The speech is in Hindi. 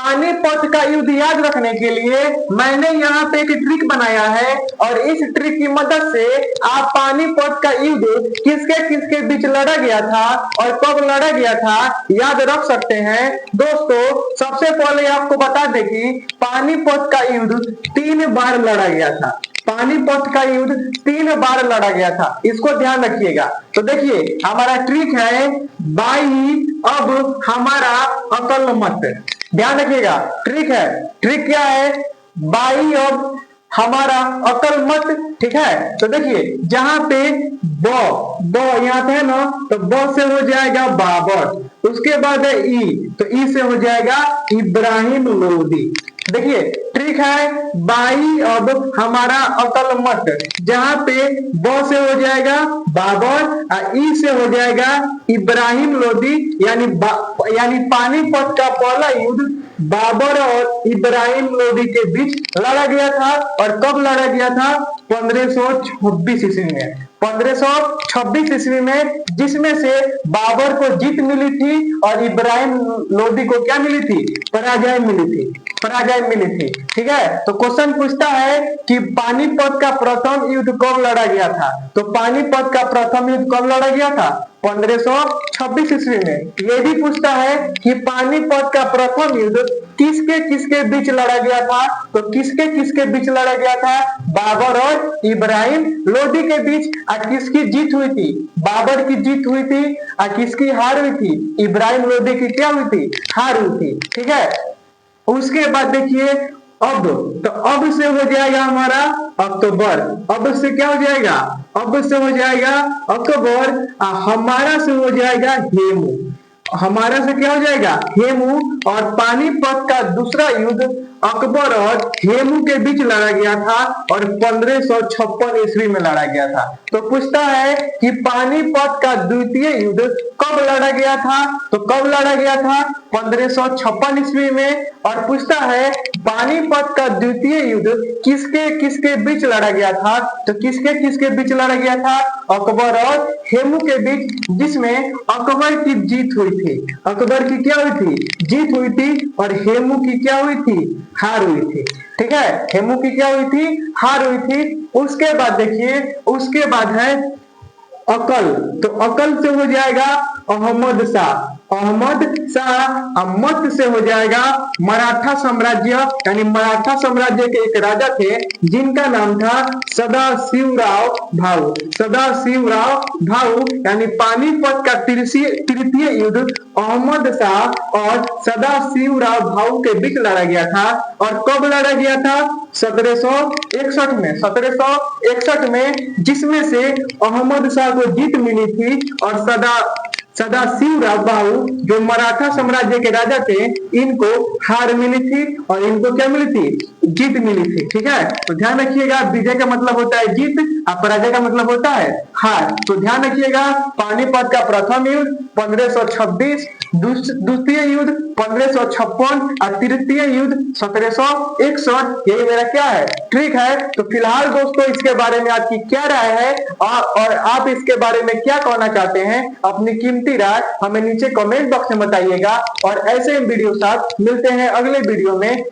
पानीपत का युद्ध याद रखने के लिए मैंने यहाँ पे एक ट्रिक बनाया है और इस ट्रिक की मदद से आप पानीपत का युद्ध किसके किसके बीच लड़ा गया था और कब लड़ा गया था याद रख सकते हैं। दोस्तों सबसे पहले आपको बता दें कि पानीपत का युद्ध 3 बार लड़ा गया था। पानीपत का युद्ध 3 बार लड़ा गया था, इसको ध्यान रखिएगा। तो देखिए हमारा ट्रिक है बाई अब हमारा अकल मत। ध्यान रखिएगा ट्रिक है, ट्रिक क्या है, बाई अब हमारा अकल मत। ठीक है, तो देखिए जहां पे ब यहाँ पे है ना, तो ब से हो जाएगा बाबर, उसके बाद है ई, तो ई से हो जाएगा इब्राहिम लोदी। देखिए ट्रिक है बाई अब हमारा अकल मत, जहां पे ब से हो जाएगा बाबर और ई से हो जाएगा इब्राहिम लोदी, यानी पानीपत का पहला युद्ध बाबर और इब्राहिम लोदी के बीच लड़ा गया था। और कब लड़ा गया था? 1526 ईस्वी में। 1526 ईस्वी में, जिसमें से बाबर को जीत मिली थी और इब्राहिम लोदी को क्या मिली थी? पराजय मिली थी, पराजय मिली थी। ठीक है, तो क्वेश्चन पूछता है कि पानीपत का प्रथम युद्ध कब लड़ा गया था? तो पानीपत का प्रथम युद्ध कब लड़ा गया था? 1526 ईस्वी में। ये भी पूछता है कि पानीपत का प्रथम युद्ध किसके किसके बीच लड़ा गया था? तो किसके किसके बीच लड़ा गया था? बाबर और इब्राहिम लोदी के बीच। और किसकी जीत हुई थी? बाबर की जीत हुई थी। और किसकी हार हुई थी? इब्राहिम लोदी की क्या हुई थी? हार हुई थी। ठीक है, उसके बाद देखिए अब, तो अब से हो जाएगा हमारा अक्टूबर। अब से क्या हो जाएगा? अब से हो जाएगा अक्टूबर। हमारा से हो जाएगा हेमू। हमारा से क्या हो जाएगा? हेमू। और पानीपत का दूसरा युद्ध अकबर और हेमू के बीच लड़ा गया था और 1556 ईस्वी में लड़ा गया था। तो पूछता है कि पानीपत का द्वितीय युद्ध कब लड़ा गया था? तो कब लड़ा गया था? 1556 ईस्वी में। और पूछता है पानीपत का द्वितीय युद्ध किसके किसके बीच लड़ा गया था? तो किसके किसके बीच लड़ा गया था? अकबर और हेमू के बीच, जिसमें अकबर की जीत हुई थी। अकबर की क्या हुई थी? जीत हुई थी। और हेमू की क्या हुई थी? हार हुई थी। ठीक है, हेमू की क्या हुई थी? हार हुई थी। उसके बाद देखिए, उसके बाद है अकल। तो अकल से हो जाएगा अहमद शाह। अहमद शाह। मत से हो जाएगा मराठा साम्राज्य, यानी मराठा साम्राज्य के एक राजा थे जिनका नाम था सदाशिवराव भाऊ। सदाशिवराव भाऊ, यानी पानीपत का तृतीय युद्ध अहमद शाह और सदाशिवराव भाऊ के बीच लड़ा गया था। और कब लड़ा गया था? 1761 में। 1761 में, जिसमें से अहमद शाह को जीत मिली थी और सदाशिवराव भाऊ जो मराठा साम्राज्य के राजा थे, इनको हार मिली थी और इनको क्या मिली थी? जीत मिली थी। ठीक है, तो ध्यान रखिएगा विजय का मतलब होता है जीत और पराजय का मतलब होता है हार। तो ध्यान रखिएगा पानीपत का प्रथम युद्ध 1526, द्वितीय युद्ध 1556 और तृतीय युद्ध 1761। यही मेरा क्या है? ट्रिक है। तो फिलहाल दोस्तों इसके बारे में आपकी क्या राय है और आप इसके बारे में क्या कहना चाहते हैं? अपनी कीमती राय हमें नीचे कमेंट बॉक्स में बताइएगा। और ऐसे वीडियो साथ मिलते हैं अगले वीडियो में।